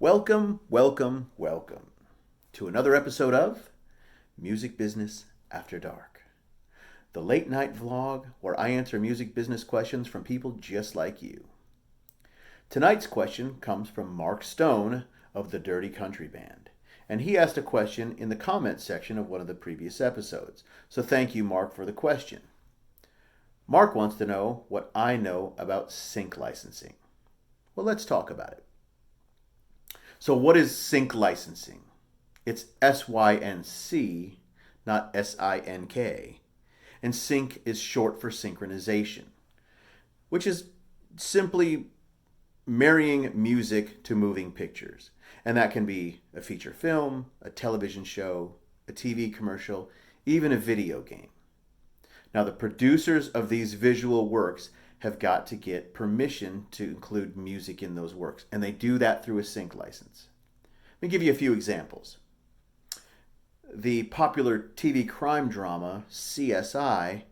Welcome, welcome, welcome to another episode of Music Business After Dark, the late night vlog where I answer music business questions from people just like you. Tonight's question comes from Mark Stone of the Dirty Country Band, and he asked a question in the comments section of one of the previous episodes. So thank you, Mark, for the question. Mark wants to know what I know about sync licensing. Well, let's talk about it. So what is sync licensing? It's S-Y-N-C, not S-I-N-K. And sync is short for synchronization, which is simply marrying music to moving pictures. And that can be a feature film, a television show, a TV commercial, even a video game. Now, the producers of these visual works have got to get permission to include music in those works, and they do that through a sync license. Let me give you a few examples. The popular TV crime drama CSI,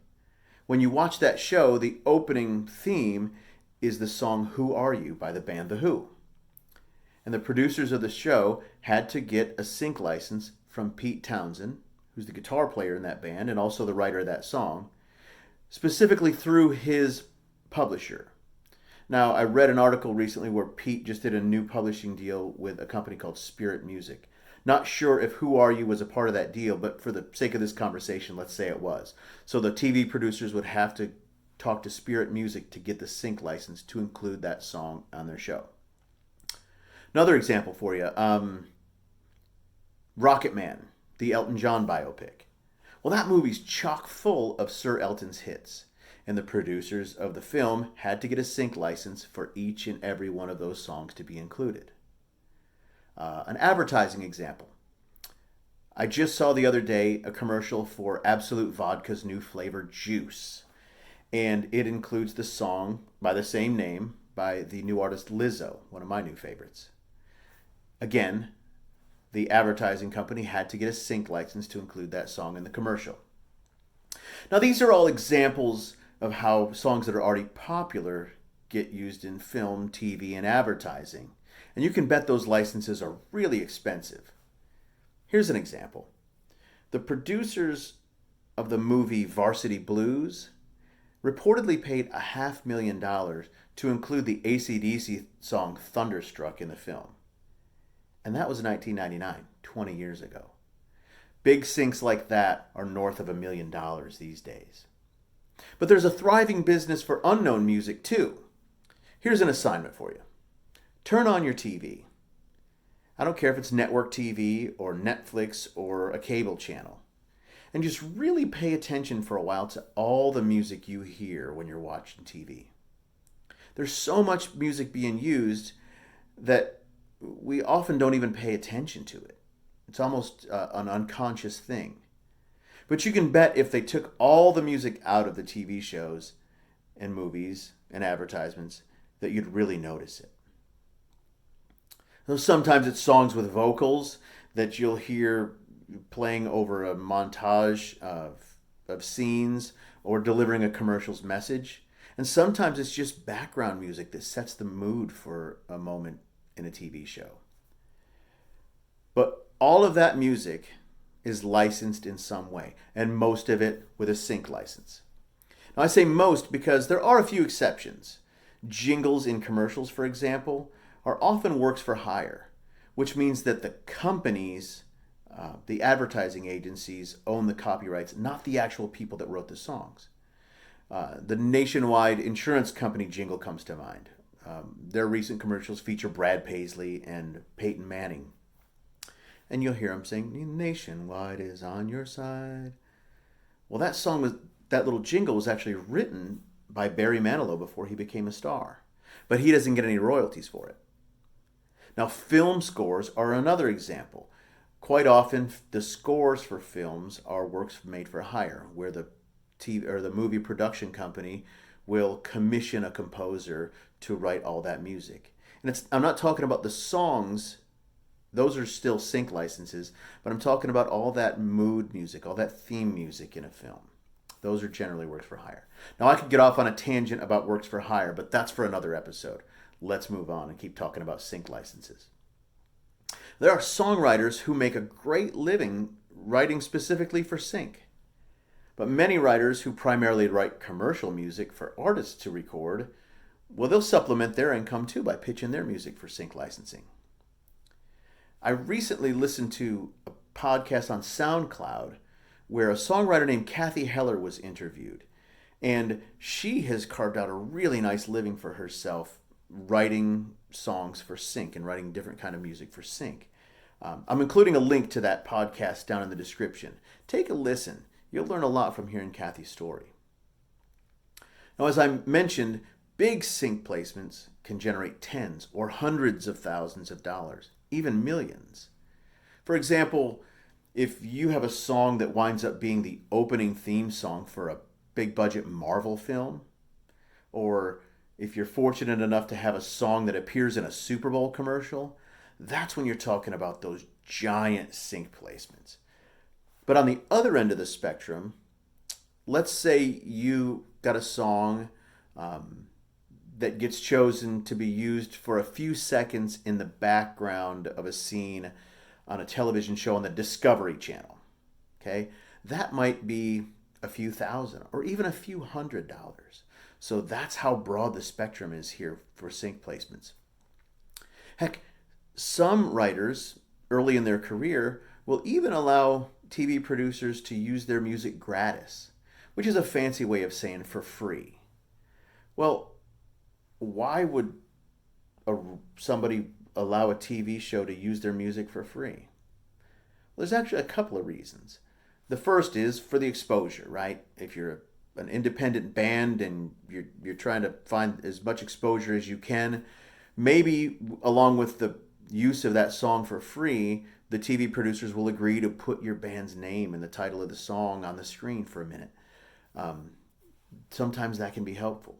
when you watch that show, the opening theme is the song Who Are You by the band The Who. And the producers of the show had to get a sync license from Pete Townsend, who's the guitar player in that band and also the writer of that song, specifically through his publisher. Now, I read an article recently where Pete just did a new publishing deal with a company called Spirit Music. Not sure if Who Are You was a part of that deal, but for the sake of this conversation, let's say it was. So the TV producers would have to talk to Spirit Music to get the sync license to include that song on their show. Another example for you, Rocket Man, the Elton John biopic. Well, that movie's chock full of Sir Elton's hits, and the producers of the film had to get a sync license for each and every one of those songs to be included. An advertising example. I just saw the other day a commercial for Absolute Vodka's new flavor, Juice, and it includes the song by the same name by the new artist Lizzo, one of my new favorites. Again, the advertising company had to get a sync license to include that song in the commercial. Now, these are all examples of how songs that are already popular get used in film, TV, and advertising. And you can bet those licenses are really expensive. Here's an example. The producers of the movie Varsity Blues reportedly paid $500,000 to include the AC/DC song Thunderstruck in the film. And that was 1999, 20 years ago. Big syncs like that are north of $1 million these days. But there's a thriving business for unknown music too. Here's an assignment for you. Turn on your TV. I don't care if it's network TV or Netflix or a cable channel. And just really pay attention for a while to all the music you hear when you're watching TV. There's so much music being used that we often don't even pay attention to it. It's almost an unconscious thing. But you can bet if they took all the music out of the TV shows and movies and advertisements that you'd really notice it. Sometimes it's songs with vocals that you'll hear playing over a montage of scenes or delivering a commercial's message. And sometimes it's just background music that sets the mood for a moment in a TV show. But all of that music is licensed in some way, and most of it with a sync license. Now, I say most because there are a few exceptions. Jingles in commercials, for example, are often works for hire, which means that the companies, the advertising agencies, own the copyrights, not the actual people that wrote the songs. The Nationwide insurance company jingle comes to mind. Their recent commercials feature Brad Paisley and Peyton Manning. And you'll hear them sing, "Nationwide is on your side." Well, that little jingle was actually written by Barry Manilow before he became a star. But he doesn't get any royalties for it. Now, film scores are another example. Quite often, the scores for films are works made for hire, where the TV or the movie production company will commission a composer to write all that music. And I'm not talking about the songs. Those are still sync licenses, but I'm talking about all that mood music, all that theme music in a film. Those are generally works for hire. Now, I could get off on a tangent about works for hire, but that's for another episode. Let's move on and keep talking about sync licenses. There are songwriters who make a great living writing specifically for sync. But many writers who primarily write commercial music for artists to record, well, they'll supplement their income too by pitching their music for sync licensing. I recently listened to a podcast on SoundCloud where a songwriter named Kathy Heller was interviewed. And she has carved out a really nice living for herself writing songs for sync and writing different kind of music for sync. I'm including a link to that podcast down in the description. Take a listen. You'll learn a lot from hearing Kathy's story. Now, as I mentioned, big sync placements can generate tens or hundreds of thousands of dollars, even millions. For example, if you have a song that winds up being the opening theme song for a big budget Marvel film, or if you're fortunate enough to have a song that appears in a Super Bowl commercial, that's when you're talking about those giant sync placements. But on the other end of the spectrum, let's say you got a song that gets chosen to be used for a few seconds in the background of a scene on a television show on the Discovery Channel. Okay? That might be a few thousand or even a few $100s. So that's how broad the spectrum is here for sync placements. Heck, some writers early in their career will even allow TV producers to use their music gratis, which is a fancy way of saying for free. Well, why would somebody allow a TV show to use their music for free? Well, there's actually a couple of reasons. The first is for the exposure, right? If you're an independent band and you're trying to find as much exposure as you can, maybe along with the use of that song for free, the TV producers will agree to put your band's name and the title of the song on the screen for a minute. Sometimes that can be helpful.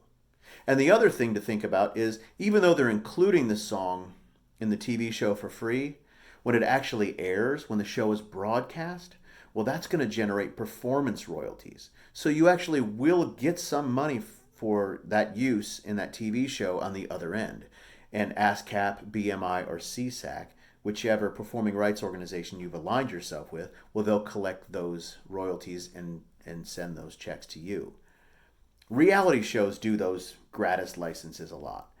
And the other thing to think about is, even though they're including the song in the TV show for free, when it actually airs, when the show is broadcast, well, that's going to generate performance royalties. So you actually will get some money for that use in that TV show on the other end. And ASCAP, BMI, or CSAC, whichever performing rights organization you've aligned yourself with, well, they'll collect those royalties and send those checks to you. Reality shows do those gratis licenses a lot.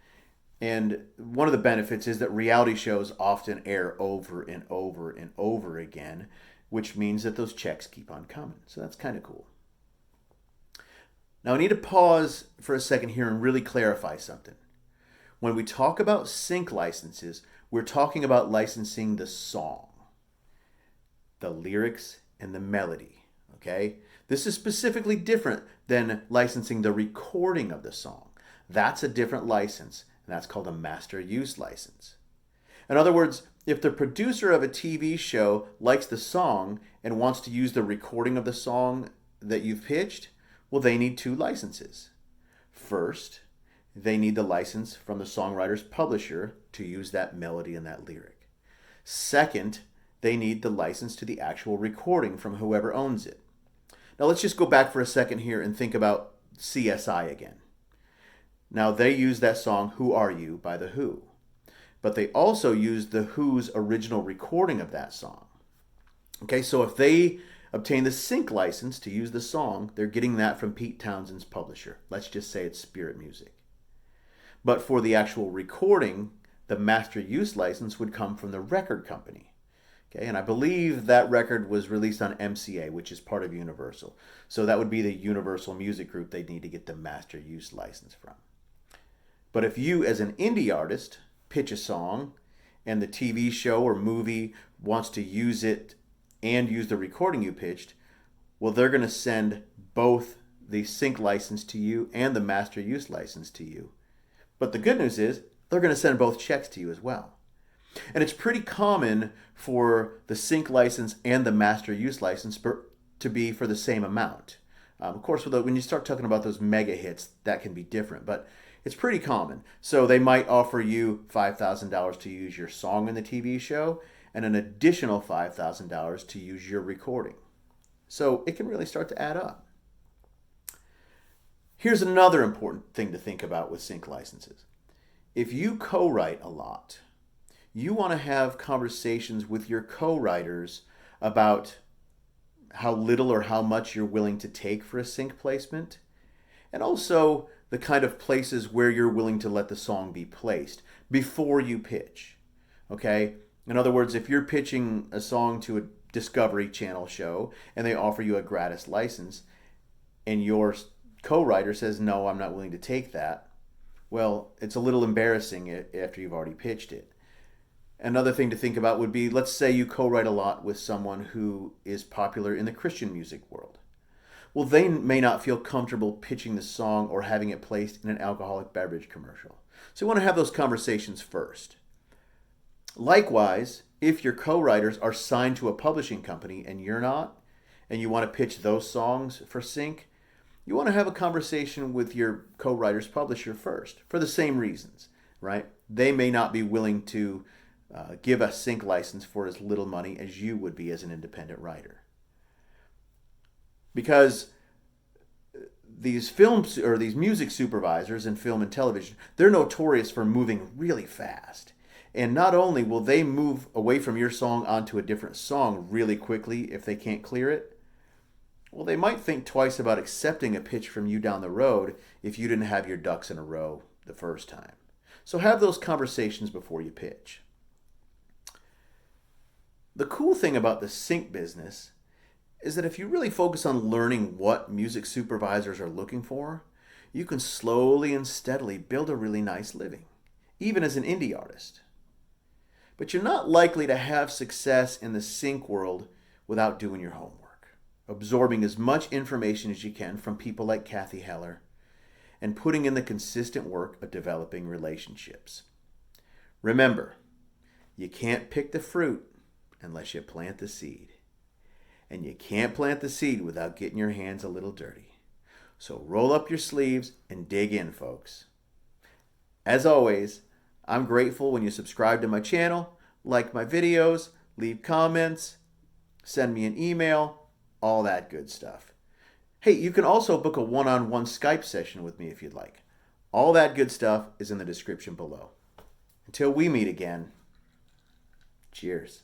And one of the benefits is that reality shows often air over and over and over again, which means that those checks keep on coming. So that's kind of cool. Now I need to pause for a second here and really clarify something. When we talk about sync licenses, we're talking about licensing the song, the lyrics, and the melody, okay? This is specifically different than licensing the recording of the song. That's a different license, and that's called a master use license. In other words, if the producer of a TV show likes the song and wants to use the recording of the song that you've pitched, well, they need two licenses. First, they need the license from the songwriter's publisher to use that melody and that lyric. Second, they need the license to the actual recording from whoever owns it. Now let's just go back for a second here and think about CSI again. Now they use that song Who Are You by The Who, but they also use The Who's original recording of that song. Okay, so if they obtain the sync license to use the song, they're getting that from Pete Townshend's publisher. Let's just say it's Spirit Music. But for the actual recording, the master use license would come from the record company. Okay, and I believe that record was released on MCA, which is part of Universal. So that would be the Universal Music Group they'd need to get the master use license from. But if you, as an indie artist, pitch a song and the TV show or movie wants to use it and use the recording you pitched, well, they're going to send both the sync license to you and the master use license to you. But the good news is they're going to send both checks to you as well. And it's pretty common for the sync license and the master use license to be for the same amount. Of course, when you start talking about those mega hits, that can be different, but it's pretty common. So they might offer you $5,000 to use your song in the TV show and an additional $5,000 to use your recording. So it can really start to add up. Here's another important thing to think about with sync licenses. If you co-write a lot, you want to have conversations with your co-writers about how little or how much you're willing to take for a sync placement, and also the kind of places where you're willing to let the song be placed before you pitch. Okay? In other words, if you're pitching a song to a Discovery Channel show and they offer you a gratis license and your co-writer says, no, I'm not willing to take that, well, it's a little embarrassing after you've already pitched it. Another thing to think about would be, let's say you co-write a lot with someone who is popular in the Christian music world. Well, they may not feel comfortable pitching the song or having it placed in an alcoholic beverage commercial. So you want to have those conversations first. Likewise, if your co-writers are signed to a publishing company and you're not, and you want to pitch those songs for sync, you want to have a conversation with your co-writer's publisher first for the same reasons, right? They may not be willing to give a sync license for as little money as you would be as an independent writer. Because these films or these music supervisors in film and television, they're notorious for moving really fast. And not only will they move away from your song onto a different song really quickly if they can't clear it, well, they might think twice about accepting a pitch from you down the road if you didn't have your ducks in a row the first time. So have those conversations before you pitch. The cool thing about the sync business is that if you really focus on learning what music supervisors are looking for, you can slowly and steadily build a really nice living, even as an indie artist. But you're not likely to have success in the sync world without doing your homework, absorbing as much information as you can from people like Kathy Heller, and putting in the consistent work of developing relationships. Remember, you can't pick the fruit unless you plant the seed. And you can't plant the seed without getting your hands a little dirty. So roll up your sleeves and dig in, folks. As always, I'm grateful when you subscribe to my channel, like my videos, leave comments, send me an email, all that good stuff. Hey, you can also book a one-on-one Skype session with me if you'd like. All that good stuff is in the description below. Until we meet again, cheers.